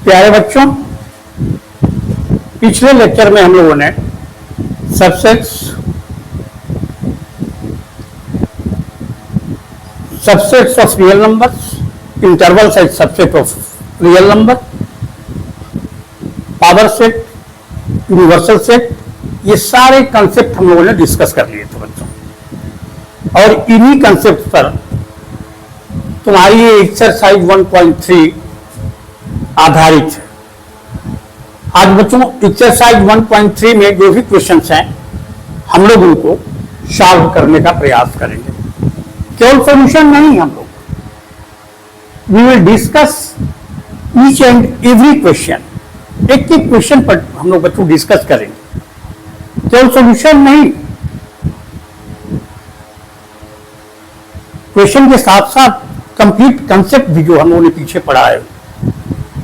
प्यारे बच्चों, पिछले लेक्चर में हम लोगों ने subsets of real numbers, interval size subset of real number, power set, universal set, ये सारे कंसेप्ट हम लोगों ने डिस्कस कर लिए थे बच्चों। और इन्हीं कंसेप्ट पर तुम्हारी ये एक्सरसाइज 1.3 आधारित है। आज बच्चों एक्सरसाइज 1.3 में जो भी क्वेश्चंस हैं हम लोग उनको सॉल्व करने का प्रयास करेंगे। केवल सॉल्यूशन नहीं, हम लोग we will discuss each and every question. एक एक क्वेश्चन पर हम लोग बच्चों डिस्कस करेंगे, केवल सॉल्यूशन नहीं, क्वेश्चन के साथ साथ कंप्लीट कंसेप्ट भी जो हम लोगों ने पीछे पढ़ा है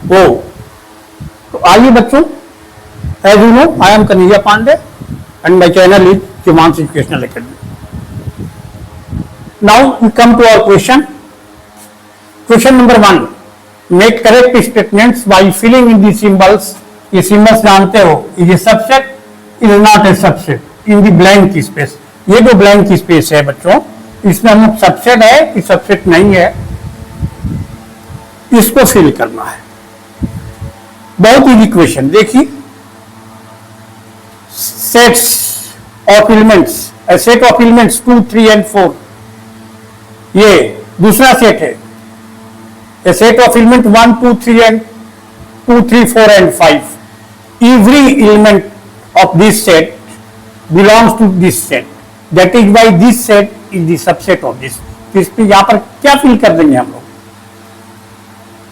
वो। तो आइए बच्चों, as you know I am Kanhaiya Pandey and my channel is Himansh educational academy. Now we come to our question. Question number 1, make correct statements by filling in the symbols. ये सिंबल्स जानते हो, is a subset, is not a subset, in the blank space. ये जो blank space है बच्चों, इसमें हम subset है कि सबसेट नहीं है, इसको फिल करना है। बहुत इजी क्वेश्चन। देखिए, sets of elements, set of elements 2, 3 and 4, ये दूसरा सेट है। A set of element 1, 2, 3 and 2, 3, 4 and 5. Every element of this set belongs to this set. That is why this set is the subset of this. इसमें यहाँ पर क्या fill कर देंगे हम लोग?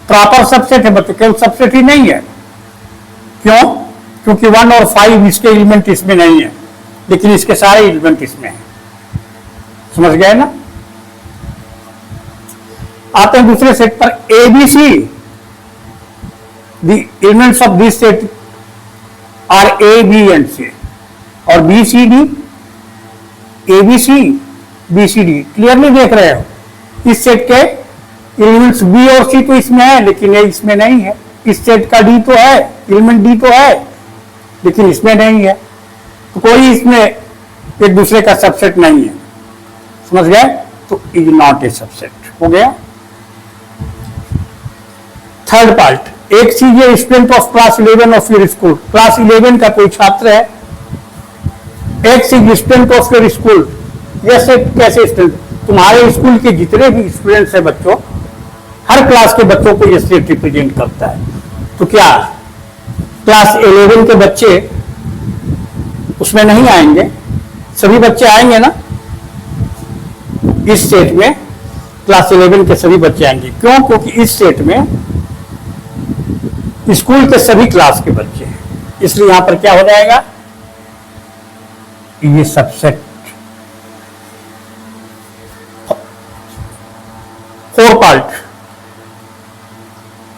प्रॉपर सबसेट है बच्चों, केवल सबसेट ही नहीं है। क्यों? क्योंकि 1 और 5 इसके एलिमेंट इसमें नहीं है, लेकिन इसके सारे एलिमेंट इसमें हैं। समझ गए ना? आते हैं दूसरे सेट पर। ABC, the elements of this set are A, B and C, और BCD, ABC, BCD क्लियरली देख रहे हो। इस सेट के एलिमेंट्स B और C तो इसमें है, लेकिन A इसमें नहीं है। इस सेट का D तो है, एलिमेंट D तो है, लेकिन इसमें नहीं है। तो कोई इसमें एक दूसरे का सबसेट नहीं है। समझ गए? तो इज नॉट ए सबसेट हो गया। थर्ड पार्ट, एक सीजिए student of class 11 of your school. Class 11 का कोई छात्र है, एक स्टूडेंट ऑफ योर स्कूल। जैसे कैसे स्टूडेंट? तुम्हारे स्कूल के जितने भी स्टूडेंट्स हैं बच्चों, हर क्लास के बच्चों को यह सेट रिप्रेजेंट करता है। तो क्या क्लास 11 के बच्चे उसमें नहीं आएंगे? सभी बच्चे आएंगे ना इस सेट में? क्लास 11 के सभी बच्चे आएंगे। क्यों? क्योंकि इस सेट में स्कूल के सभी क्लास के बच्चे हैं, इसलिए यहां पर क्या हो जाएगा? ये सबसेट। फोर पार्ट,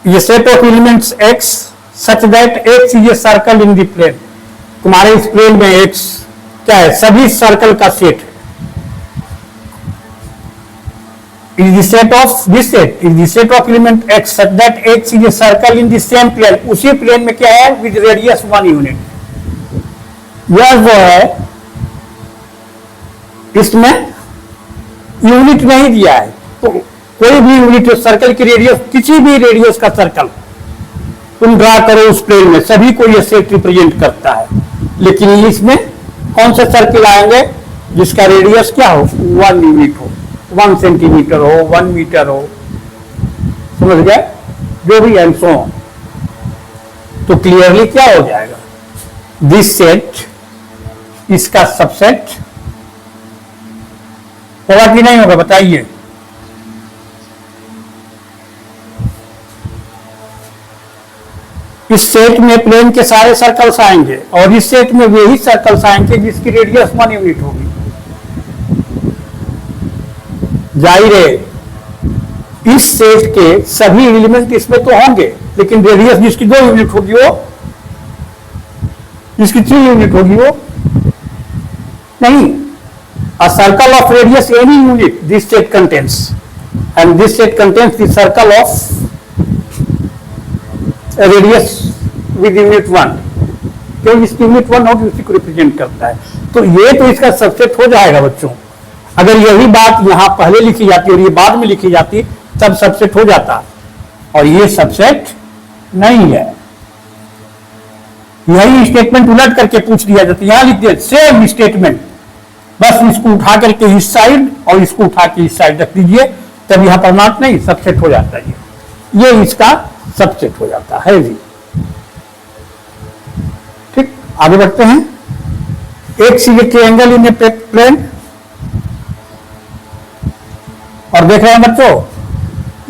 ये set of elements X such that X is a circle in the plane. तुम्हारे इस प्लेन में X क्या है? सभी सर्कल का सेट है। is the set of this set is the set of element X such that X is a circle in the same plane। उसी plane में क्या है? with radius 1 unit। यह जो है इसमें यूनिट नहीं दिया है, तो कोई भी यूनिट सर्कल की रेडियस, किसी भी रेडियस का सर्कल तुम ड्रा करो उस प्लेन में, सभी को यह सेट रिप्रेजेंट करता है। लेकिन इसमें कौन से सर्कल आएंगे जिसका रेडियस क्या हो? 1 यूनिट हो, 1 सेंटीमीटर हो, 1 मीटर हो। समझ गए? जो भी एंसो हो, तो क्लियरली क्या हो जाएगा? दिस सेट इसका सबसेट होगा कि नहीं होगा? बताइए। इस सेट में प्लेन के सारे सर्कल्स आएंगे, और इस सेट में वही सर्कल्स आएंगे जिसकी रेडियस 1 यूनिट होगी। जाहिर है इस सेट के सभी एलिमेंट इसमें तो होंगे, लेकिन रेडियस जिसकी 2 यूनिट होगी वो, जिसकी 3 यूनिट होगी वो नहीं। A circle of radius any unit this set contains, and this set contains the circle of radius with unit 1, क्योंकि इसकी यूनिट 1 होगी, उसी को रिप्रेजेंट करता है। तो ये तो इसका सबसेट हो जाएगा बच्चों। अगर यही बात यहां पहले लिखी जाती और ये बाद में लिखी जाती तब सबसेट हो जाता, और ये सबसेट नहीं है। यही स्टेटमेंट उलट करके पूछ दिया जाता है, यहां लिख दिया सेम स्टेटमेंट, बस इसको उठा करके इस साइड और इसको उठा के इस साइड रख दीजिए, तब यहां पर नॉट नहीं सबसेट हो जाता है। ये इसका सबसेट हो जाता है जी। ठीक, आगे बढ़ते हैं। एक सी ट्रायंगल इन ए प्लेन, और देख रहे हैं बच्चों,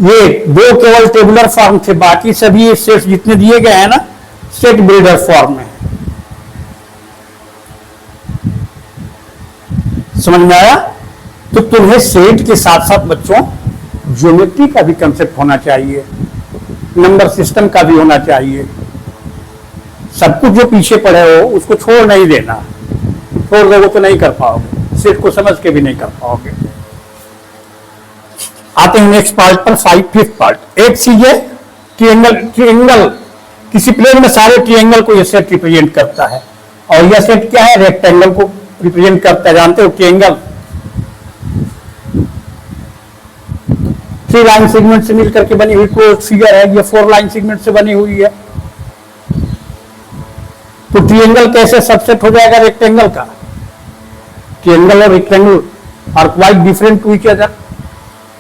ये दो केवल टेबुलर फॉर्म थे, बाकी सभी सेट्स जितने दिए गए हैं ना सेट बिल्डर फॉर्म में। समझ में आया? तो तुम्हें सेट के साथ साथ बच्चों ज्योमेट्री का भी कंसेप्ट होना चाहिए, नंबर सिस्टम का भी होना चाहिए। सब कुछ जो पीछे पड़े हो उसको छोड़ नहीं देना, छोड़ दोगे तो नहीं कर पाओगे, सेट को समझ के भी नहीं कर पाओगे। आते हैं नेक्स्ट पार्ट पर, फिफ्थ पार्ट। एक चीज है ट्रायंगल, किसी प्लेन में सारे ट्रायंगल को यह सेट रिप्रेजेंट करता है, और यह सेट क्या है? रेक्टेंगल को रिप्रेजेंट करता है। जानते हो ट्रायंगल 3 लाइन सेगमेंट से मिलकर के बनी हुई कोई फिगर है, ये 4 लाइन सेगमेंट से बनी हुई है। तो ट्रायंगल कैसे सबसेट हो जाएगा रेक्टेंगल का? ट्रायंगल और rectangle are quite different to each other.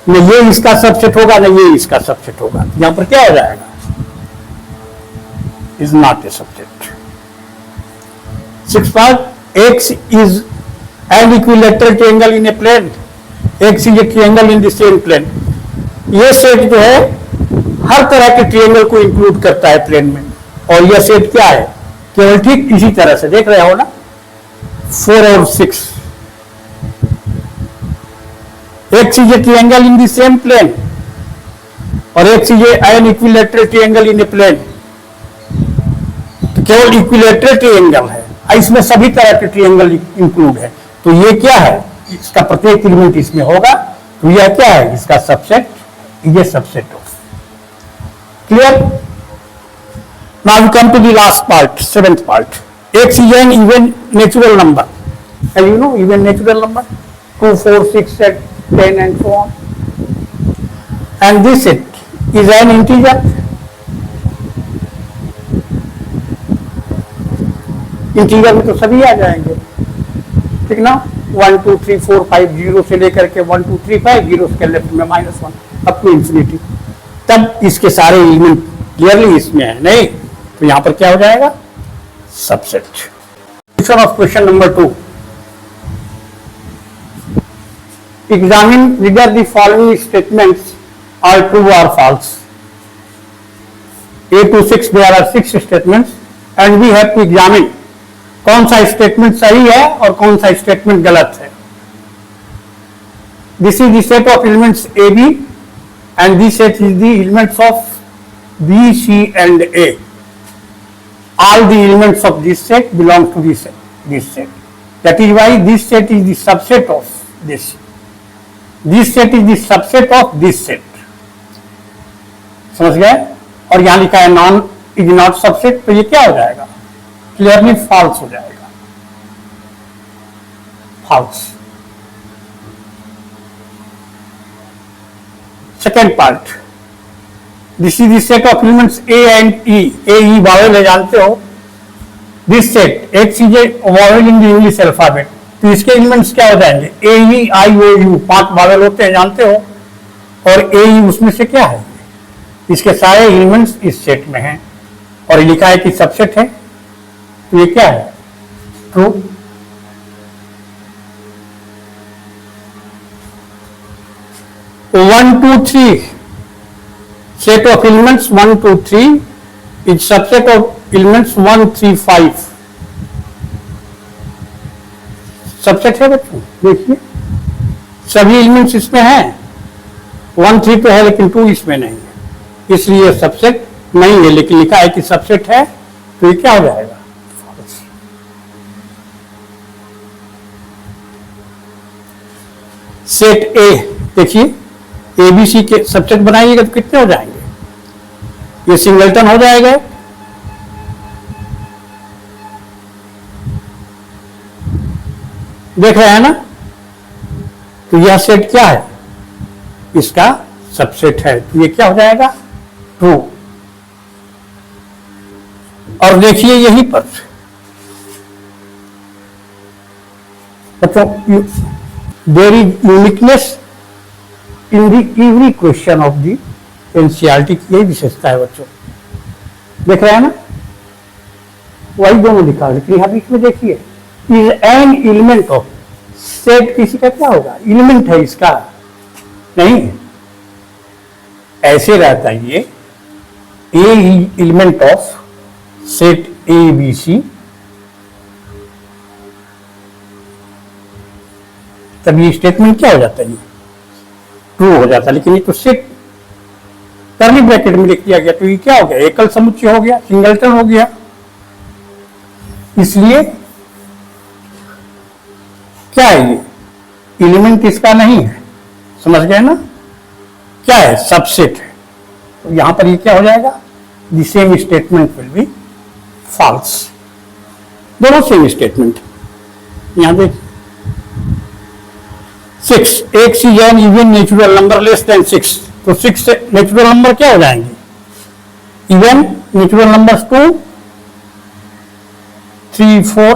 न ये इसका सबसेट होगा, न ये इसका सबसेट होगा। यहां पर क्या हो जाएगा? Is not a subset. 6 part. X is an equilateral triangle in a plane. X is a triangle in the same plane. ये सेट जो है हर तरह के ट्रायंगल को इंक्लूड करता है प्लेन में, और यह सेट क्या है? केवल ठीक इसी तरह से देख रहे हो ना, 4 और 6। X is a triangle in the same plane, और X is an equilateral triangle in a plane। तो केवल इक्विलेटरल ट्रायंगल है, इसमें सभी तरह के ट्रायंगल इंक्लूड है। तो ये क्या है? इसका प्रत्येक एलिमेंट इसमें होगा, तो यह क्या है? इसका सबसेट, ये subset of. Clear? Now we come to the last part, 7th part. X is an even natural number, and you know even natural number 2, 4, 6, 7, 10 and so on, and this set is an integer। Integer में तो सभी आ जाएंगे, ठीक ना? 1 2 3 4 5 0 से लेकर के 1 2 3 5 zero के लेफ्ट में -1 अप टू इंफिनिटी। तब इसके सारे एलिमेंट क्लियरली इसमें है नहीं, तो यहां पर क्या हो जाएगा? Subset. Question number 2। Examine whether the following statements are true or false। A to 6 there are 6 statements and we have to examine कौन सा स्टेटमेंट सही है और कौन सा स्टेटमेंट गलत है। This is the set of elements A B and this set is the elements of B C and A. All the elements of this set belong to this set, that is why this set is the subset of this set is the subset of this set. समझ गए? और यहां लिखा है non is not subset, तो ये क्या हो जाएगा? क्लियरली फॉल्स हो जाएगा, false. Second part. This is the set of elements A and E. A E vowel है, जानते हो। This set X is a vowel in the English alphabet, तो इसके एलिमेंट्स क्या हो जाएंगे? ए ई आई ओ यू, 5 वावेल होते हैं, जानते हो। और ए ई उसमें से क्या है? इसके सारे एलिमेंट्स इस सेट में हैं, और लिखा है कि सबसेट है, तो ये क्या है? True. One two three set of elements 1 2 3 is subset of elements 1 3 5। Subset है बच्चों, देखिए सभी एलिमेंट्स इसमें हैं। 1 3 तो है लेकिन 2 इसमें नहीं है, इसलिए सबसेट नहीं है, लेकिन लिखा है कि सबसेट है, तो ये क्या हो जाएगा? सेट ए, देखिए ए बी सी के सबसेट बनाइएगा तो कितने हो जाएंगे? ये सिंगलटन हो जाएगा। देख रहे हैं ना? तो यह सेट क्या है? इसका सबसेट है। तो ये क्या हो जाएगा? ट्रू। और देखिए यहीं पर बच्चों, there is uniqueness in the every question of the NCERT की यही विशेषता है बच्चों। देख रहे हैं ना? वही दोनों लिखा है, लेकिन यहां बीच में देखिए, is an element of set. किसी का क्या होगा? एलिमेंट है इसका नहीं, ऐसे रहता है ये A element of set A B C, तब ये स्टेटमेंट क्या हो जाता है? ये ट्रू हो जाता है। लेकिन ये तो सेट कर्ली ब्रैकेट में लिख दिया गया, तो ये क्या हो गया? एकल समुच्चय हो गया, सिंगलटन हो गया। इसलिए क्या है? ये एलिमेंट इसका नहीं है। समझ गए ना? क्या है? सबसेट है। तो यहां पर ये क्या हो जाएगा? The same statement will be false. दोनों सेम स्टेटमेंट। यहां देख 6 एक सी an even natural number less than 6, तो 6 से नेचुरल नंबर क्या हो जाएंगे? इवन नेचुरल नंबर्स 2 3 4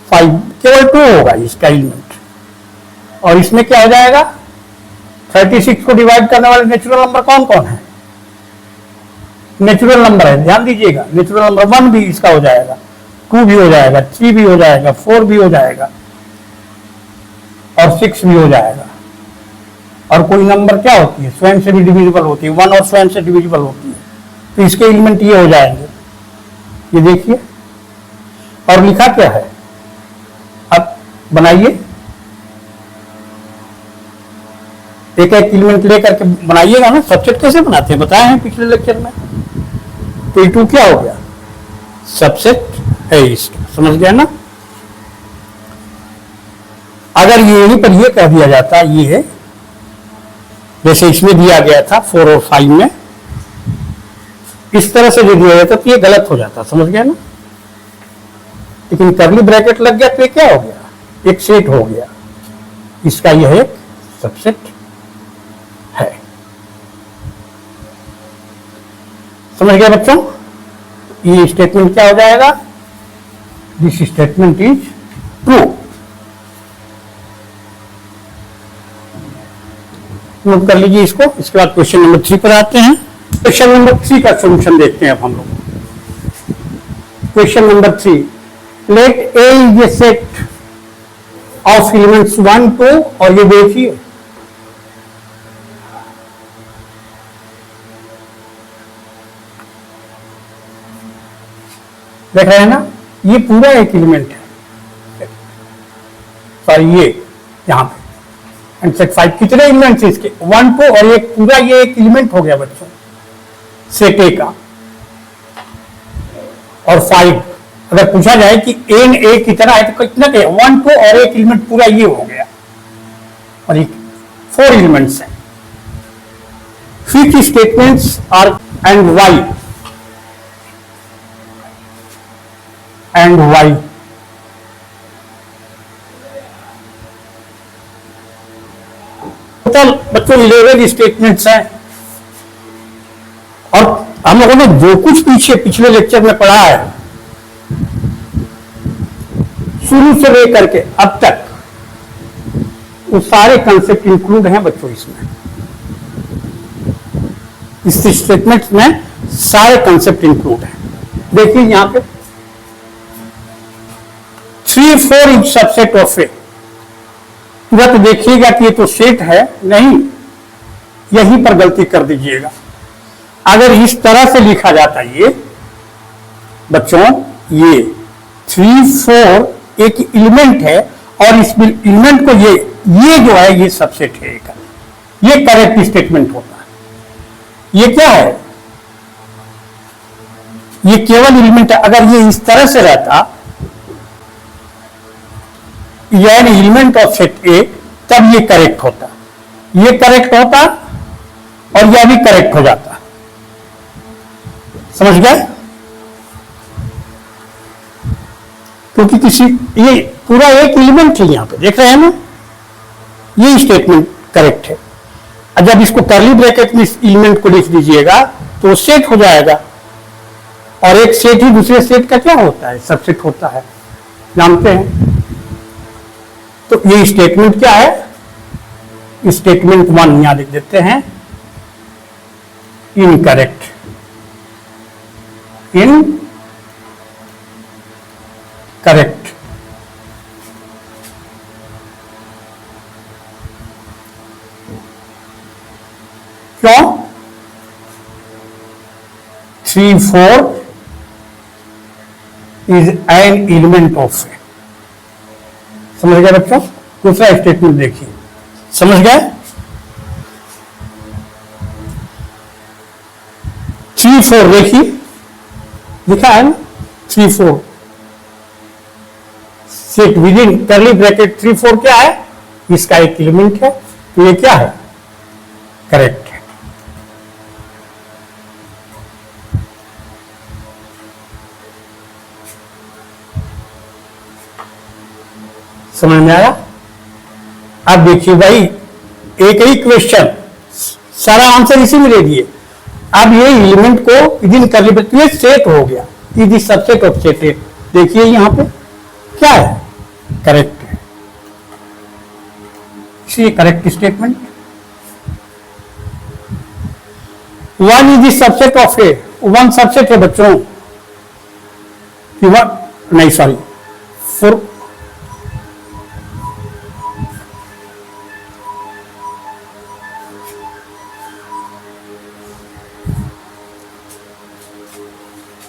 5, केवल 2 होगा इसका एलिमेंट। और इसमें क्या हो जाएगा? 36 को डिवाइड करने वाले नेचुरल नंबर कौन कौन है? नेचुरल नंबर है, ध्यान दीजिएगा। नेचुरल नंबर 1 भी इसका हो जाएगा, 2 भी हो जाएगा, 3 भी हो जाएगा, 4 भी हो जाएगा और 6 भी हो जाएगा। और कोई नंबर क्या होती है? स्वयं से भी डिविजिबल होती है, 1 और स्वयं से डिविजिबल होती है, तो इसके एलिमेंट ये हो जाएंगे। ये देखिए, और लिखा क्या है? अब बनाइए, एक एक एलिमेंट लेकर के बनाइएगा ना। सबसेट कैसे बनाते हैं बताए हैं पिछले लेक्चर में। तो ये 2 क्या हो गया? सबसेट है इसका। समझ गया ना? अगर यहीं पर ये कह दिया जाता, ये है जैसे इसमें दिया गया था 4 और 5 में, इस तरह से जो दिया जाता तो ये गलत हो जाता। समझ गया ना? लेकिन कर्ली ब्रैकेट लग गया तो ये क्या हो गया? एक सेट हो गया। इसका यह एक सबसेट है। समझ गया बच्चों? ये स्टेटमेंट क्या हो जाएगा? This statement is true. Note कर लीजिए इसको। इसके बाद क्वेश्चन नंबर 3 पर आते हैं। क्वेश्चन नंबर 3 का सॉल्यूशन देखते हैं अब हम लोग। Question number 3, let A is a set of elements 1 2, और ये देखिए देख रहे हैं ना? ये पूरा एक एलिमेंट है। सॉरी, ये यहां पे एंड सेट 5 कितने एलिमेंट्स इसके? 1 2, और एक पूरा ये एक एलिमेंट हो गया बच्चों सेट ए का। और 5 अगर पूछा जाए कि एन ए कितना है तो कितना क्या? 1 2 और एक एलिमेंट पूरा ये हो गया, और एक 4 एलिमेंट्स हैं। Which statements are and why? And why? Total बच्चों 11 स्टेटमेंट्स हैं। और हम लोगों ने जो कुछ पिछले लेक्चर में पढ़ा है, शुरू से लेकर के अब तक, वो सारे कंसेप्ट इंक्लूड हैं बच्चों इसमें। इस स्टेटमेंट में सारे कंसेप्ट इंक्लूड हैं। देखिए यहां पे 3 4 इज सबसेट ऑफ ए। तुरंत देखिएगा कि ये तो सेट है नहीं, यहीं पर गलती कर दीजिएगा। अगर इस तरह से लिखा जाता ये बच्चों, ये 3 4 एक एलिमेंट है और इस एलिमेंट को ये जो है ये सबसेट है एक, ये करेक्ट स्टेटमेंट होता है। ये क्या है? ये केवल एलिमेंट है। अगर ये इस तरह से रहता, ये एन एलिमेंट ऑफ सेट ए, तब ये करेक्ट होता, ये करेक्ट होता और यह भी करेक्ट हो जाता। समझ गए? क्योंकि किसी ये पूरा एक एलिमेंट है, यहां पे देख रहे हैं ना, ये स्टेटमेंट करेक्ट है। और जब इसको कर्ली ब्रैकेट में इस एलिमेंट को लिख दीजिएगा तो सेट हो जाएगा, और एक सेट ही दूसरे सेट का क्या होता है? सबसेट होता है, जानते हैं। तो ये स्टेटमेंट क्या है? स्टेटमेंट 1 यहां लिख देते हैं, इनकरेक्ट, इनकरेक्ट। क्यों? 3, 4 is an element of A। समझ गए बच्चों? दूसरा स्टेटमेंट देखिए, समझ गए? 3, 4 देखिए, लिखा है ना 3, 4 set with in curly bracket. 3, 4 क्या है? इसका एक एलिमेंट है, तो ये क्या है? करेक्ट है। समझ में आया? अब देखिए भाई, एक ही क्वेश्चन, सारा आंसर इसी में दे दिए। अब ये एलिमेंट को विदिन कर्ली ब्रैकेट, ये सेट हो गया, इज सबसेट ऑफ सेट। देखिए यहां पे क्या है? करेक्ट है, इसलिए correct statement. 1 is subset of A, 1 subset है बच्चों, 1 नहीं सॉरी 4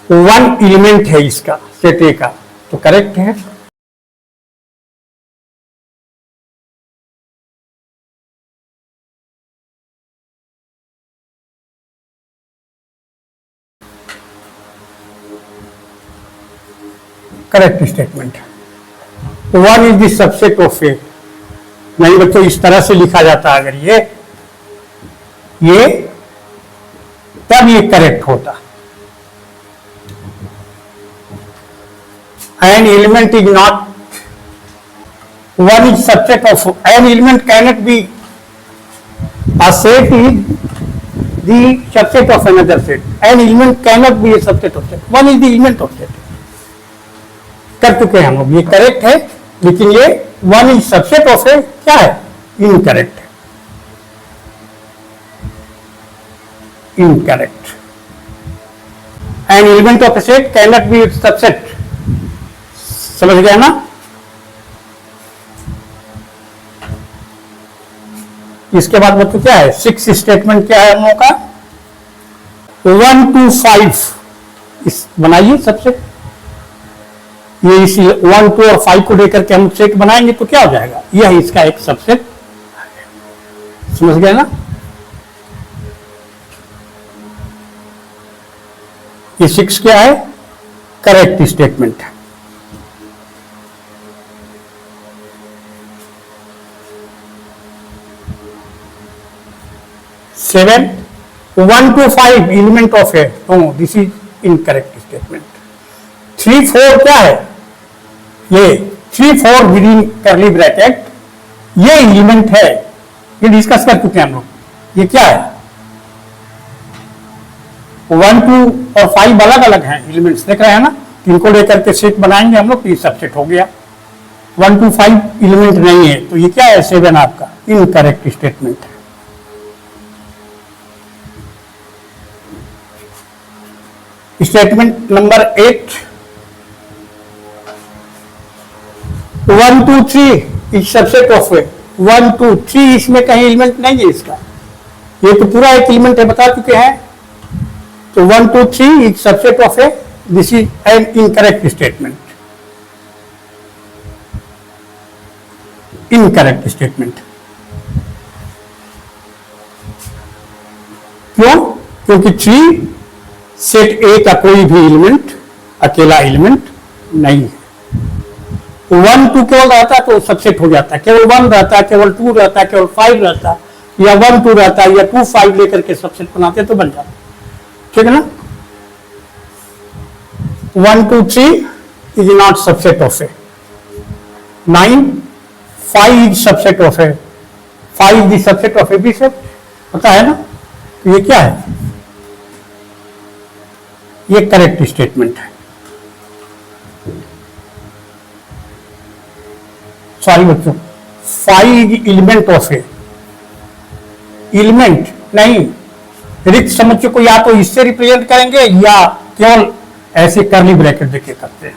1 एलिमेंट है इसका, सेट ए का, तो करेक्ट है। Correct statement. 1 is the subset of A. नहीं बच्चों, इस तरह से लिखा जाता है, अगर ये तब ये करेक्ट होता। An element is not, 1 is subset of, an element cannot be, a set is the subset of another set. An element cannot be a subset of set. 1 is the element of set. कर चुके हैं हम लोग, ये correct है, लेकिन ये 1 is subset of है, क्या है? इनकरेक्ट है, incorrect. An element of a set cannot be a subset। समझ गया ना? इसके बाद बच्चों क्या है? 6 स्टेटमेंट क्या है हम लोगों का? 1 to 5 इस बनाइए सबसे, ये इसी 1, 2 और 5 को लेकर के हम सेट बनाएंगे तो क्या हो जाएगा? यह इसका एक सबसेट। समझ गए ना? ये 6 क्या है? करेक्ट स्टेटमेंट है। 7, 1 to 5 element of A, no, this is incorrect statement। 3, 4 क्या है? ये 3, 4 विदिन कर्ली ब्रैकेट, ये एलिमेंट है, ये डिस्कस कर चुके हैं हम लोग। ये क्या है? 1, 2 और 5 अलग अलग हैं एलिमेंट्स, देख रहे हैं ना? इनको लेकर के सेट बनाएंगे हम लोग, तो ये सबसेट हो गया। 1 to 5 एलिमेंट नहीं है, तो ये क्या है? 7 आपका इनकरेक्ट स्टेटमेंट है। स्टेटमेंट नंबर 8, 1, 2, 3 इस सबसेट ऑफ 1, 2, 3 इसमें कहीं एलिमेंट नहीं है इसका, ये तो पूरा एक एलिमेंट है, बता चुके हैं। तो 1, 2, 3 is subset of A, this is an incorrect statement, incorrect statement. क्यों? क्योंकि 3 सेट ए का कोई भी एलिमेंट अकेला एलिमेंट नहीं है। 1, 2 केवल रहता है तो सबसेट हो जाता है, केवल 1 रहता है, केवल 2 रहता है, केवल 5 रहता है, या 1, 2 रहता है, या 2, 5 लेकर के सबसेट बनाते तो बन जाता। ठीक है ना? 1 2 3 is not subset of A. 9 5 is subset of A. 5 is the subset of AB set. पता है ना? तो ये क्या है? ये करेक्ट स्टेटमेंट है. सॉरी बच्चों, 5 is element of A. Element नहीं, रिक्त समुच्चय को या तो इससे रिप्रेजेंट करेंगे या केवल ऐसे करली ब्रैकेट देके करते हैं.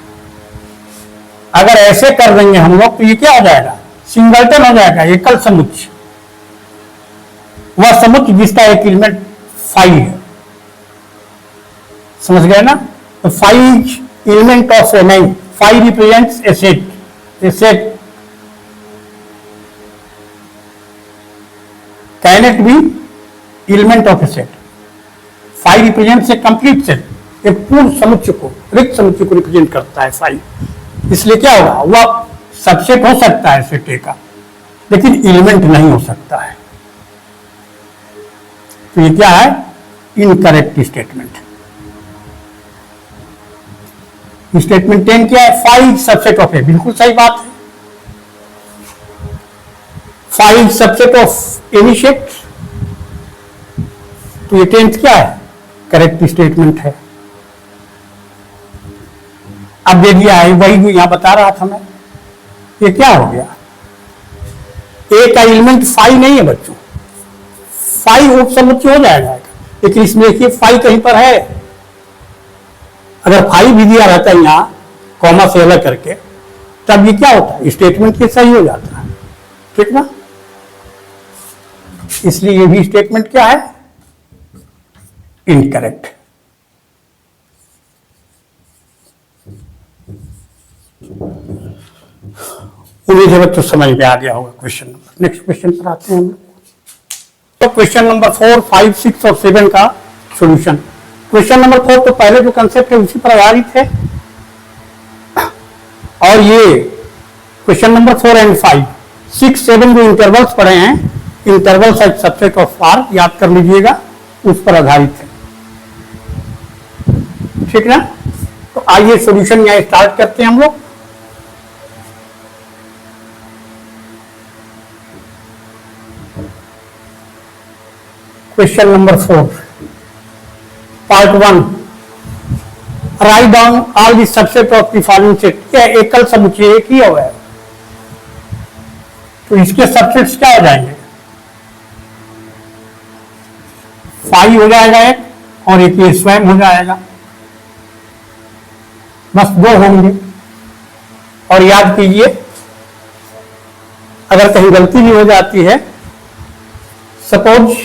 अगर ऐसे कर देंगे हम लोग तो ये क्या हो जाएगा? सिंगलटन हो जाएगा, एकल समुच्चय. वह समुच्चय जिसका एक एलिमेंट 5 है. समझ गए ना? तो 5 एलिमेंट ऑफ ए नहीं, 5 represents A set. A set cannot be element of a set. 5 represents a complete set. एक पूर्ण समुच्चय को, रिक्त समुच्चय को रिप्रेजेंट करता है 5. इसलिए क्या होगा? वह सबसेट हो सकता है सेट ए का, लेकिन एलिमेंट नहीं हो सकता है. तो ये क्या है? Incorrect statement. स्टेटमेंट 10 क्या है? 5 सबसेट ऑफ ए. बिल्कुल सही बात है. 5 सबसेट ऑफ एनी सेट. तो ये 10th क्या है? करेक्ट स्टेटमेंट है. अब दे दिया है, वही यहां बता रहा था मैं. ये क्या हो गया? ए का एलिमेंट 5 नहीं है बच्चों. 5 उप समुच्चय हो जाएगा, लेकिन इसमें देखिए 5 कहीं पर है. अगर 5 भी दिया रहता है यहां कॉमा से अलग करके, तब ये क्या होता है? स्टेटमेंट के सही हो जाता है. ठीक ना? इसलिए ये भी स्टेटमेंट क्या है? इनकरेक्ट. उम्मीद है बच्चों समझ में आ गया होगा क्वेश्चन नंबर. नेक्स्ट क्वेश्चन पर आते हैं हम लोग. तो क्वेश्चन नंबर 4, 5, 6 और 7 का सॉल्यूशन. क्वेश्चन नंबर 4 तो पहले जो कंसेप्ट है उसी पर आधारित है, और ये क्वेश्चन नंबर 4 एंड 5, 6, 7 जो इंटरवल्स पढ़े हैं, intervals as subset of R याद कर लीजिएगा, उस पर आधारित है. ठीक ना? तो आइए सॉल्यूशन यहां स्टार्ट करते हैं हम लोग. Question number 4, part 1. Write down all the subset of the following set. क्या एकल समुच्चय एक ही होगा, तो इसके सबसेट्स क्या हो जाएंगे? 5 हो जाएगा एक, और एक ये स्वयं हो जाएगा. बस 2 होंगे. और याद कीजिए, अगर कहीं गलती भी हो जाती है, सपोज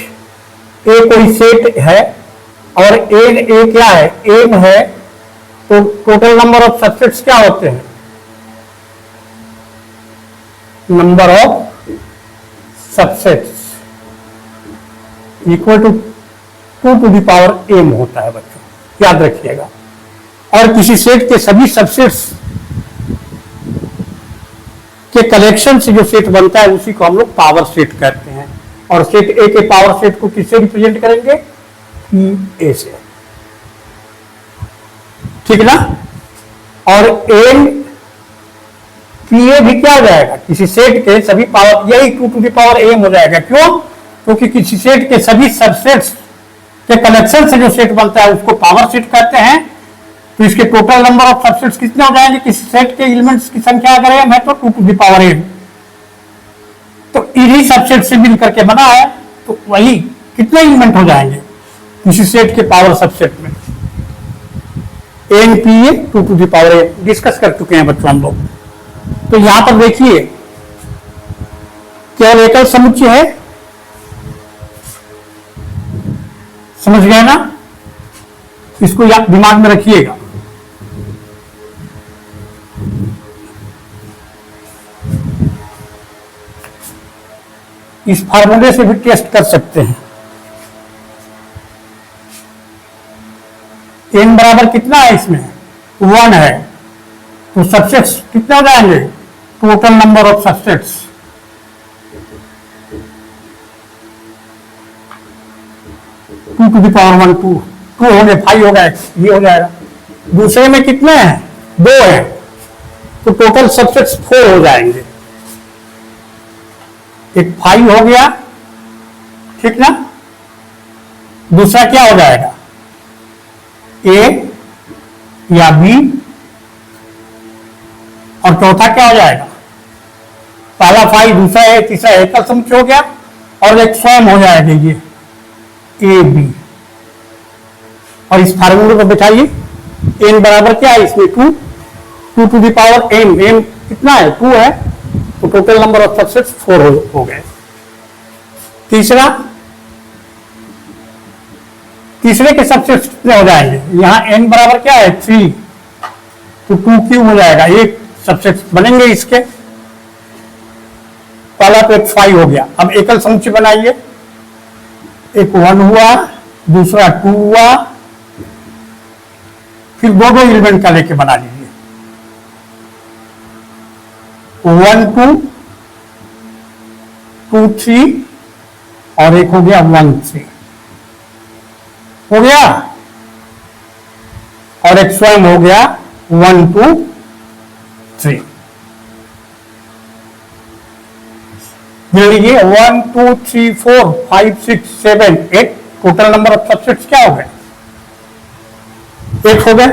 ए कोई सेट है और ए क्या है? एम है, तो टोटल नंबर ऑफ सबसेट्स क्या होते हैं? Number of subsets equal to 2 to the power M होता है बच्चों, याद रखिएगा. और किसी सेट के सभी सबसेट्स के कलेक्शन से जो सेट बनता है उसी को हम लोग पावर सेट कहते हैं. और सेट ए के पावर सेट को किससे रिप्रेजेंट करेंगे? पी ए से. ठीक ना? और एम पी ए भी क्या हो जाएगा? किसी सेट के सभी पावर, यही 2 टू द पावर एम हो जाएगा. क्यों? क्योंकि किसी सेट के सभी सबसेट्स के कलेक्शन से जो सेट बनता है उसको पावर सेट कहते हैं. तो इसके टोटल नंबर ऑफ सबसेट्स कितने हो जाएंगे? किसी सेट के एलिमेंट्स की संख्या अगर एम है तो 2 टू द पावर एम. तो इन्हीं सबसेट से मिल करके बना है, तो वही कितने एलिमेंट हो जाएंगे किसी सेट के पावर सबसेट में? N P A 2 to the power M discuss कर चुके हैं बच्चों हम लोग. तो यहां पर देखिए केवल एकल समुच्चय है. समझ गए ना? इसको दिमाग में रखिएगा. इस फार्मूले से भी टेस्ट कर सकते हैं. n बराबर कितना है? इसमें 1 है, तो सबसेट्स कितने हो जाएंगे? Total number of subsets 2 to the power 1, 2 हो गए, 5 हो गए, ये हो जाएगा. दूसरे में कितने हैं? 2 हैं, तो टोटल सबसेट्स 4 हो जाएंगे। एक 5 हो गया, ठीक ना। दूसरा क्या हो जाएगा? ए या बी, और चौथा क्या हो जाएगा? पहला 5, दूसरा ए, तीसरा एकल समुच्चय हो गया, और एक स्वयं हो जाएगा ये ए बी। और इस फार्मूले को बैठाइए, एन बराबर क्या है इसमें? 2 to the power N. N कितना है? 2 है, तो टोटल नंबर ऑफ सबसेट्स 4 हो गए। तीसरे के सबसेट्स कितने हो जाएंगे? यहां एन बराबर क्या है? 3, तो 2 क्यूब हो जाएगा। एक सबसेट्स बनेंगे इसके। पहला तो एक 5 हो गया। अब एकल समुच्चय बनाइए। एक 1 हुआ, दूसरा 2 हुआ, फिर दो एलिमेंट का लेके बना लीजिए। 1 2 2 3, और एक हो गया 1 3 हो गया, और एक स्वयं हो गया 1 2 3। गिन लीजिए, 1 2 3 4 5 6 7 8। टोटल नंबर ऑफ सबसेट्स क्या हो गए? 8 हो गए।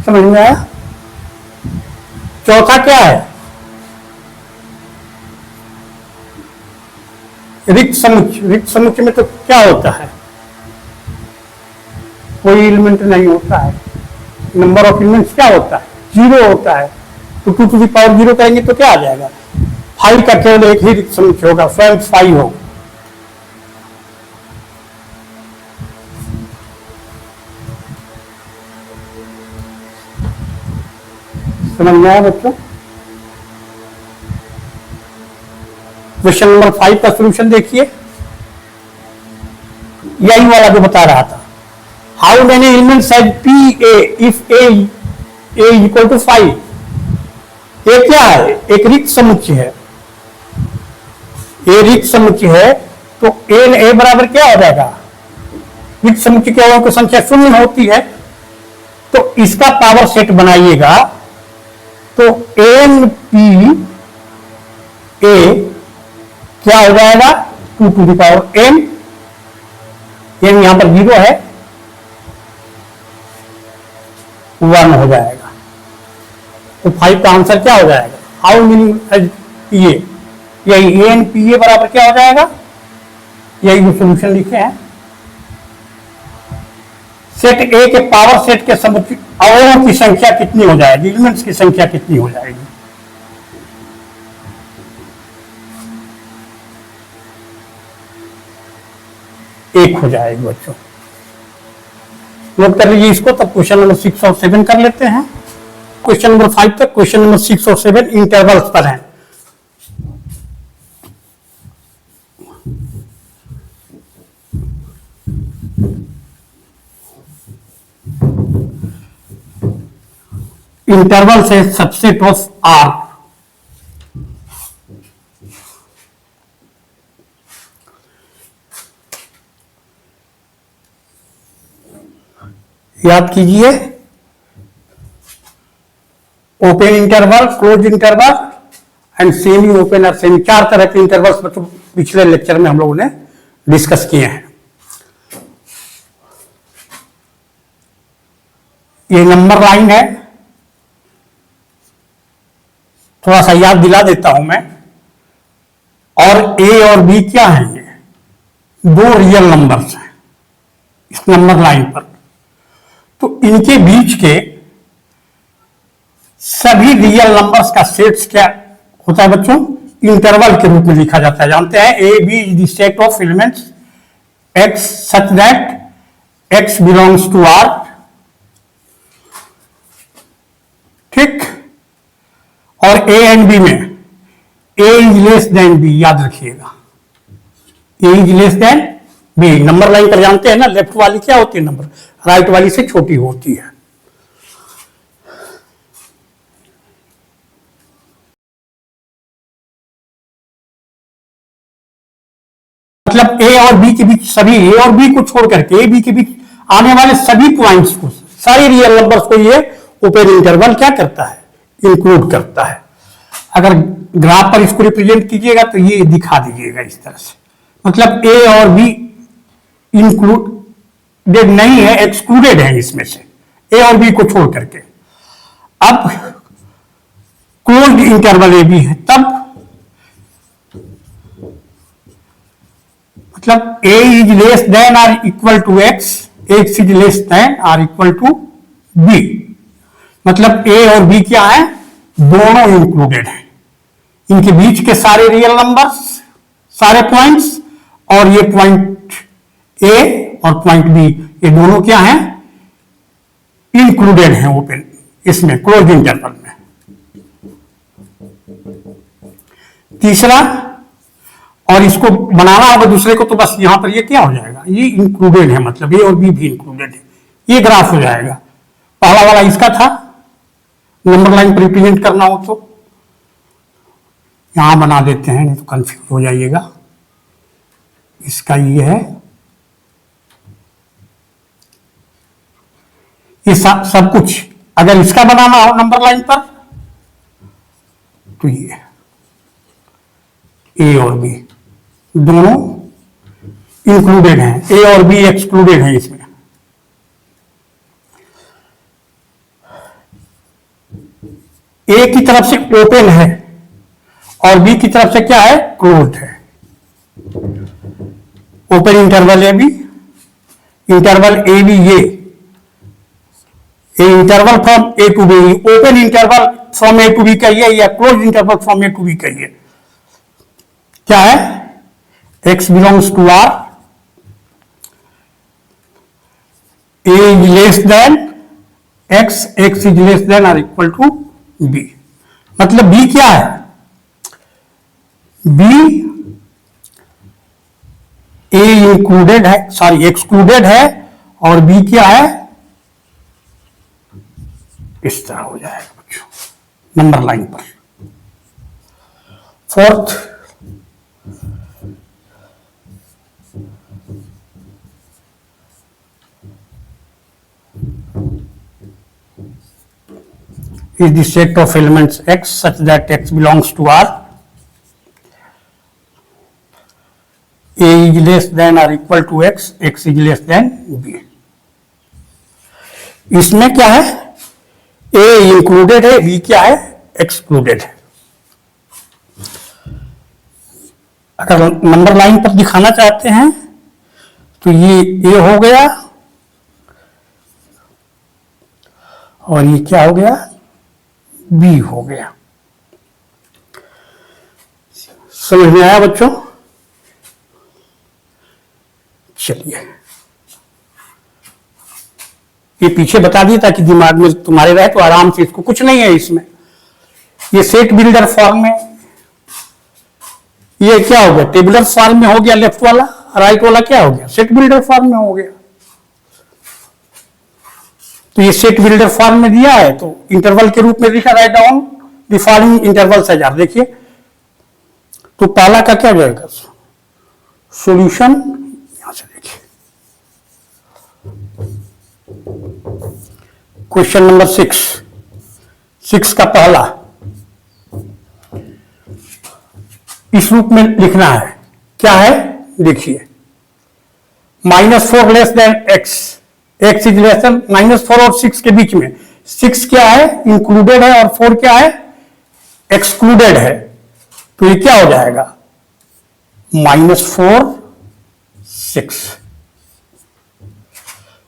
समझ में आया? चौथा क्या है? रिक्त समुच्चय। रिक्त समुच्चय में तो क्या होता है? कोई एलिमेंट नहीं होता है। नंबर ऑफ एलिमेंट्स क्या होता है? 0 होता है। तो 2 टू द पावर 0 करेंगे तो क्या आ जाएगा? 5 का केवल एक ही रिक्त समुच्चय होगा, स्वयं 5 होगा। समझ में आया बच्चों? क्वेश्चन नंबर 5 का सोल्यूशन देखिए, यही वाला जो बता रहा था। How many elements have P A if A equal to 5? ये क्या है? एक रिक्त समुच्चय है। ए रिक्त समुच्चय है, तो ए बराबर क्या हो जाएगा? रिक्त समुच्चय के अवयवों की संख्या 0 होती है, तो इसका पावर सेट बनाइएगा, तो एन पी ए क्या हो जाएगा? 2 to the power N. N यहां पर 0 है, 1 हो जाएगा। तो 5 का आंसर क्या हो जाएगा? How many P A? यही एन पी ए बराबर क्या हो जाएगा? यही जो सोल्यूशन लिखे हैं। सेट ए के पावर सेट के समुच्चय अवयवों की संख्या कितनी हो जाएगी? एलिमेंट्स की संख्या कितनी हो जाएगी? एक हो जाएगी बच्चों। नोट कर लीजिए इसको। तब क्वेश्चन नंबर 6 और 7 कर लेते हैं। क्वेश्चन नंबर 5 तक, क्वेश्चन नंबर 6 और 7 इंटरवल्स पर हैं। इंटरवल से सबसेट ऑफ आर। याद कीजिए, open interval, close interval and semi open और सेमी, 4 तरह के इंटरवल्स बच्चों पिछले लेक्चर में हम लोगों ने डिस्कस किए हैं। ये नंबर लाइन है, थोड़ा सा याद दिला देता हूं मैं। और ए और बी क्या है? ये 2 रियल नंबर्स हैं इस नंबर लाइन पर। तो इनके बीच के सभी रियल नंबर्स का सेट्स क्या होता है बच्चों? इंटरवल के रूप में लिखा जाता है। जानते हैं, A B is the set of elements X such that X belongs to R. ठीक। और ए एंड बी में A is less than B, याद रखिएगा, A is less than B. Number line पर जानते हैं ना, लेफ्ट वाली क्या होती है? नंबर, राइट वाली से छोटी होती है। मतलब ए और बी के बीच, सभी ए और बी को छोड़ करके ए बी के बीच आने वाले सभी पॉइंट्स को, सारी रियल नंबर्स को ये ओपन इंटरवल क्या करता है, इंक्लूड करता है। अगर ग्राफ पर इसको रिप्रेजेंट कीजिएगा तो ये दिखा दीजिएगा इस तरह से, मतलब ए और बी इंक्लूडेड नहीं है, एक्सक्लूडेड है इसमें से, ए और बी को छोड़ करके। अब क्लोज्ड इंटरवल ए बी है, तब मतलब A is less than or equal to X, X is less than or equal to B, मतलब ए और बी क्या है, दोनों इंक्लूडेड है। इनके बीच के सारे रियल नंबर्स, सारे पॉइंट्स, और ये पॉइंट ए और पॉइंट बी, ये दोनों क्या हैं, इंक्लूडेड हैं ओपन इसमें क्लोज इंटरवल में। तीसरा, और इसको बनाना होगा दूसरे को, तो बस यहां पर ये क्या हो जाएगा, ये इंक्लूडेड है, मतलब ए और बी भी इंक्लूडेड है, ये ग्राफ हो जाएगा। पहला वाला इसका था, नंबर लाइन पर रिप्रेजेंट करना हो तो यहां बना देते हैं, नहीं तो कंफ्यूज हो जाइएगा। इसका ये है, ये सब कुछ अगर इसका बनाना हो नंबर लाइन पर तो ये ए और बी दोनों इंक्लूडेड हैं, ए और बी एक्सक्लूडेड है इसमें। ए की तरफ से ओपन है और बी की तरफ से क्या है, क्लोज्ड है। Open interval A B, interval A B ये interval from A to B, open interval from A to B कहिए या close interval from A to B कहिए, क्या है, x belongs to r, a is less than x, x is less than और equal to b, मतलब b क्या है, b a included है, सॉरी एक्सक्लूडेड है, और b क्या है, इस तरह हो जाएगा बच्चों नंबर लाइन पर। Fourth, is the set of elements x such that x belongs to R, a is less than or equal to x, x is less than b। इसमें क्या है, a इंक्लूडेड है, b क्या है, excluded है। अगर number line पर दिखाना चाहते हैं तो ये a हो गया और ये क्या हो गया, बी हो गया। समझ में आया बच्चों? चलिए, ये पीछे बता दिया ताकि दिमाग में तुम्हारे रहे तो आराम से, इसको कुछ नहीं है इसमें। ये सेट बिल्डर फॉर्म में, ये क्या हो गया, टेबुलर फॉर्म में हो गया लेफ्ट वाला, राइट वाला क्या हो गया, सेट बिल्डर फॉर्म में हो गया। तो ये सेट बिल्डर फॉर्म में दिया है तो इंटरवल के रूप में लिखा, write down the following intervals as R. देखिए तो पहला का क्या जाएगा, सॉल्यूशन, यहां से देखिए क्वेश्चन नंबर 6 का पहला इस रूप में लिखना है, क्या है देखिए, -4 less than x, x is less then, -4 और 6 के बीच में, 6 क्या है, इंक्लूडेड है, और 4 क्या है, एक्सक्लूडेड है। तो ये क्या हो जाएगा, -4 6।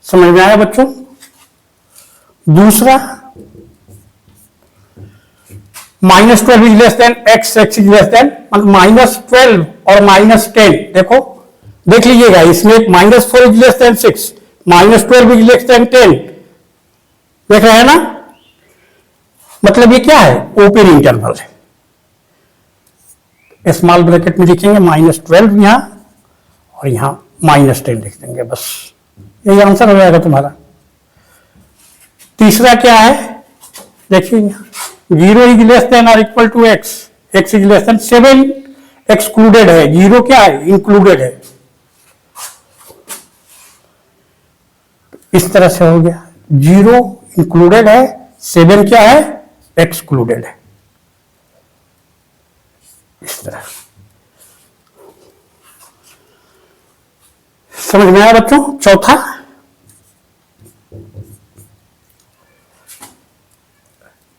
समझ में आया बच्चों? दूसरा, -12 is less than x, x is less then, -12 और -10, देखो देख लीजिएगा, इसमें -4 is less than 6, -12 is less then 10, देख रहे हैं ना, मतलब ये क्या है, ओपन इंटरवल है। स्मॉल ब्रैकेट में लिखेंगे -12 यहां और यहां -10 लिख देंगे, बस यही आंसर हो जाएगा तुम्हारा। तीसरा क्या है, देखिए 0 इज लेस देन और equal to x, x is less than 7, excluded है, 0 क्या है, इंक्लूडेड है। इस तरह से हो गया। जीरो इंक्लूडेड है, 7 क्या है, एक्सक्लूडेड है। इस तरह समझ में आया बच्चों। चौथा,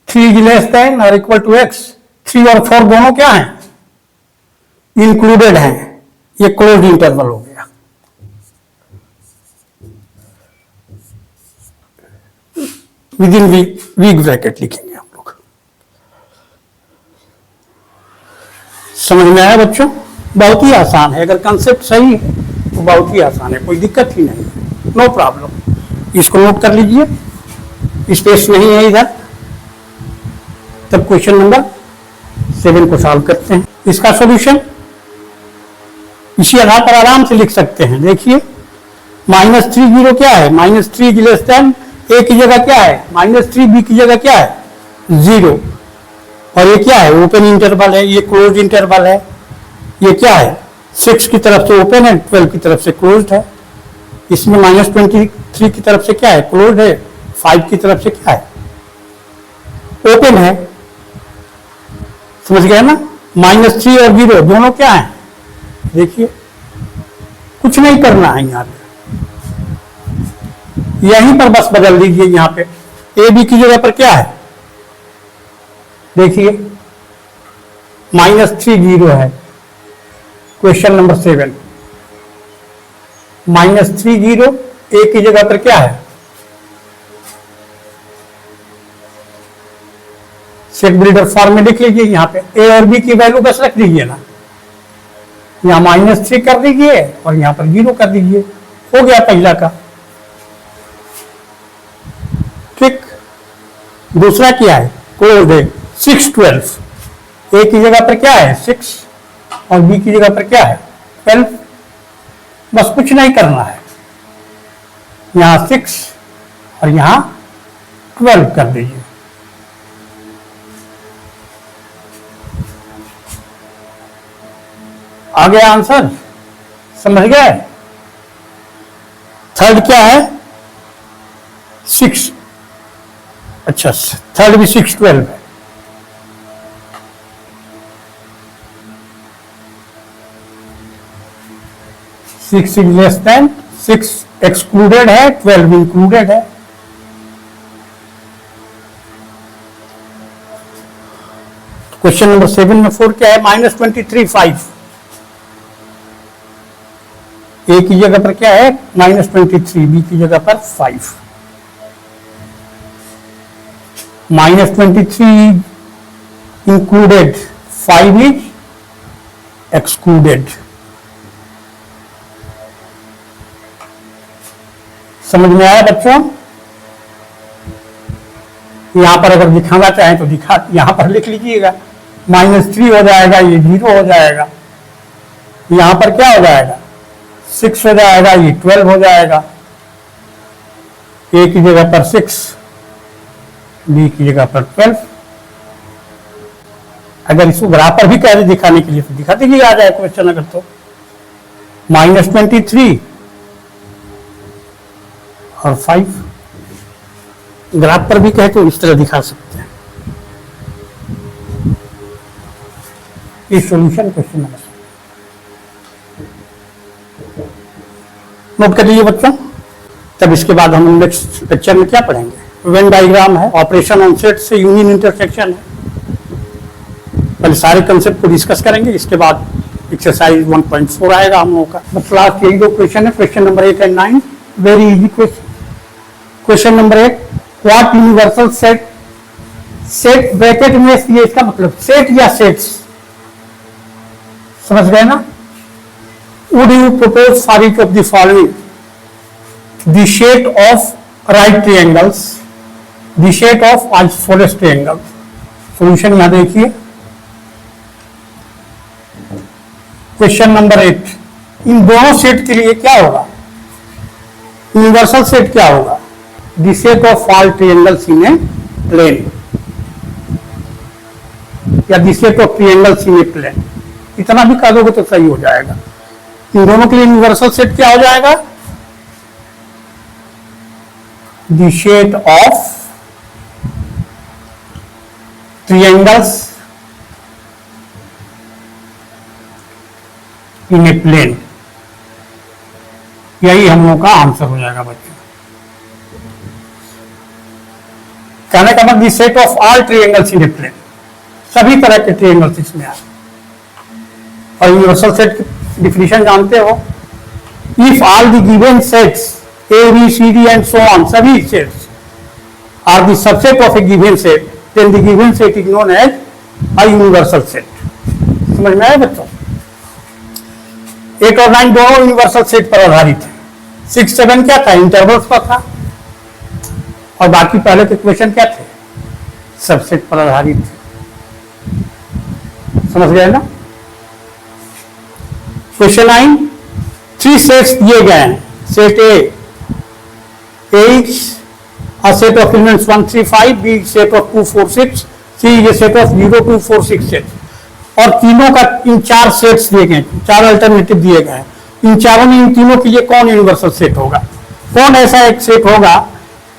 थ्री इज लेस देन और इक्वल टू एक्स, 3 और 4 दोनों क्या हैं, इंक्लूडेड हैं, ये क्लोज इंटरवल हो गया। विद इन वीक ब्रैकेट लिखेंगे हम लोग। समझ में आया बच्चों, बहुत ही आसान है, अगर कंसेप्ट सही है तो बहुत ही आसान है, कोई दिक्कत ही नहीं है, नो प्रॉब्लम। इसको नोट कर लीजिए, स्पेस नहीं है इधर। तब क्वेश्चन नंबर 7 को सॉल्व करते हैं। इसका सॉल्यूशन इसी आधार पर आराम से लिख सकते हैं। देखिए -3 जीरो क्या है, -3 लेस देन, ए की जगह क्या है -3, बी की जगह क्या है 0, और ये क्या है, ओपन इंटरवल है, ये क्लोज इंटरवल है। ये क्या है, 6 की तरफ से ओपन है, 12 की तरफ से क्लोज्ड है। इसमें -23 की तरफ से क्या है, क्लोज है, 5 की तरफ से क्या है, ओपन है। समझ गए ना। -3 और 0 दोनों क्या है, देखिए कुछ नहीं करना है, यहाँ पे यहीं पर बस बदल दीजिए। यहाँ पे ए बी की जगह पर क्या है, देखिए -3 जीरो है, क्वेश्चन नंबर 7, -3 जीरो, ए की जगह पर क्या है, सेट बिल्डर फॉर्म में लिख लीजिए। यहाँ पे ए और बी की वैल्यू बस रख दीजिए ना, यहाँ -3 कर दीजिए और यहाँ पर 0 कर दीजिए, हो गया पहला का। ठीक, दूसरा क्या है, क्लोज है, 6 12, ए की जगह पर क्या है 6 और बी की जगह पर क्या है 12, बस कुछ नहीं करना है, यहाँ 6 और यहाँ 12 कर दीजिए। आ गया आंसर, समझ गए। थर्ड क्या है 6, अच्छा थर्ड भी 6 12 है। Six is less than, 6 excluded है, 12 इंक्लूडेड है। क्वेश्चन नंबर 7 में 4 क्या है, -23 5, ए की जगह पर क्या है -23, बी की जगह पर 5, -23 इंक्लूडेड, 5 इज एक्सक्लूडेड। समझ में आया बच्चों। यहां पर अगर दिखाना चाहें तो दिखा, यहां पर लिख लीजिएगा, -3 हो जाएगा, ये 0 हो जाएगा, यहां पर क्या हो जाएगा 6 हो जाएगा, ये 12 हो जाएगा, ए की जगह पर 6, बी की जगह पर 12। अगर इसको ग्राफ पर भी कह दे दिखाने के लिए तो दिखा दीजिए, आ जाए क्वेश्चन अगर तो। -23 और 5 ग्राफ पर भी कहे तो इस तरह दिखा सकते हैं। ये सॉल्यूशन क्वेश्चन नंबर, नोट कर लीजिए बच्चों। तब इसके बाद हम नेक्स्ट लेक्चर में क्या पढ़ेंगे, वेन डायग्राम है, ऑपरेशन ऑन सेट से यूनियन इंटरसेक्शन है। पहले सारे कंसेप्ट को डिस्कस करेंगे, इसके बाद एक्सरसाइज 1.4 आएगा हम लोगों का। बस लास्ट यही 2 क्वेश्चन है, question number 8 and 9, very easy question. Question number 8, what universal set, set bracket में ये इसका मतलब सेट या सेट्स, समझ गए ना। Would you propose for each of the following? The set of right triangles, the set of isosceles triangles. Solution यहां देखिए, क्वेश्चन नंबर 8, इन दोनों सेट के लिए क्या होगा, यूनिवर्सल सेट क्या होगा, the set of all triangles in a plane या the set of triangles in a plane, इतना भी कर दोगे तो सही हो जाएगा। इन दोनों के लिए यूनिवर्सल सेट क्या हो जाएगा, the set of triangles in a plane। यही हम लोगों का आंसर हो जाएगा बच्चों। कहने का मतलब set of all triangles in a plane, सभी तरह के ट्रायंगल्स इसमें आए। और यूनिवर्सल सेट की डिफिनेशन जानते हो, if all the given sets A B C D and so on, सभी sets are the subset of a given set, then the given set is known as a universal set. समझ में आया बच्चों? 8 और 9 दोनों universal set पर आधारित है। 6, 7 क्या था? इंटरवल्स पर था। और बाकी पहले के क्वेश्चन क्या थे? सबसेट पर आधारित थे। समझ गए ना? क्वेश्चन 9, 3 सेट्स दिए गए हैं। Set A is a set of elements 1, 3, 5, B set of 2, 4, 6, C is a set of 0, 2, 4, 6 set। और तीनों का इन 4 सेट्स दिए गए, 4 अल्टरनेटिव दिए गए हैं। इन चारों में इन तीनों के लिए कौन यूनिवर्सल सेट होगा? कौन ऐसा एक सेट होगा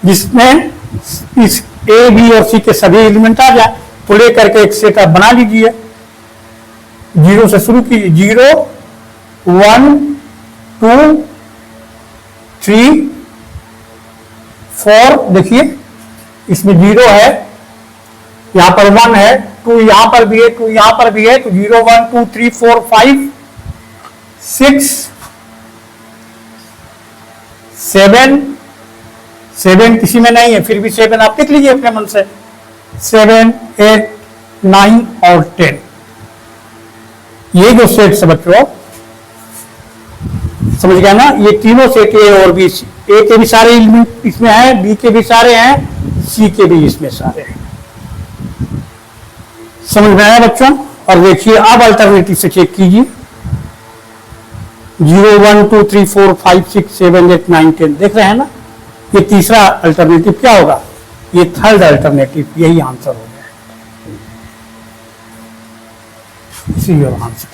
जिसमें इस ए बी और सी के सभी एलिमेंट आ जाए? तो लेकर के एक सेट आप बना लीजिए। 0 से शुरू कीजिए, 0, 1, 2, 3, 4। देखिए इसमें 0 है, यहां पर 1 है, 2 यहां पर भी है, 2 यहां पर भी है। तो 0, 1, 2, 3, 4, 5, 6, 7 किसी में नहीं है, फिर भी 7 आप लिख लीजिए अपने मन से। 7, 8, 9 और 10, ये जो सेट्स है बच्चों, समझ गया ना? ये तीनों सेट ए और बी, ए के भी सारे एलिमेंट इसमें हैं, बी के भी सारे हैं, सी के भी इसमें सारे हैं। समझ में आया बच्चों? और देखिए अब अल्टरनेटिव से चेक कीजिए। 0, 1, 2, 3, 4, 5, 6, 7, 8, 9, 10 देख रहे हैं ना? ये तीसरा अल्टरनेटिव क्या होगा? ये थर्ड अल्टरनेटिव, यही आंसर हो गया। इसी योर आंसर।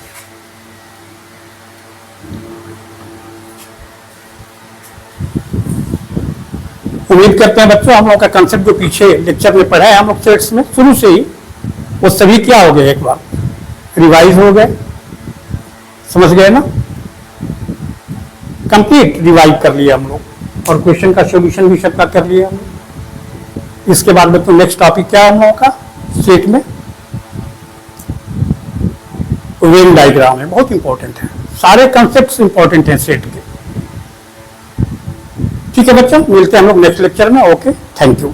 उम्मीद करते हैं बच्चों हम लोग का कंसेप्ट जो पीछे लेक्चर में पढ़ा है हम लोग सेट्स में शुरू से ही, वो सभी क्या हो गए, एक बार रिवाइज हो गए। समझ गए ना? कंप्लीट रिवाइज कर लिया हम लोग, और क्वेश्चन का सॉल्यूशन भी सबका कर लिया हम लोग। इसके बाद बच्चों नेक्स्ट टॉपिक क्या है हम लोगों का सेट में? वेन डायग्राम है, बहुत इंपॉर्टेंट है। सारे कंसेप्ट इंपॉर्टेंट हैं सेट के। ठीक है बच्चों, मिलते हैं हम लोग नेक्स्ट लेक्चर में। Okay, thank you.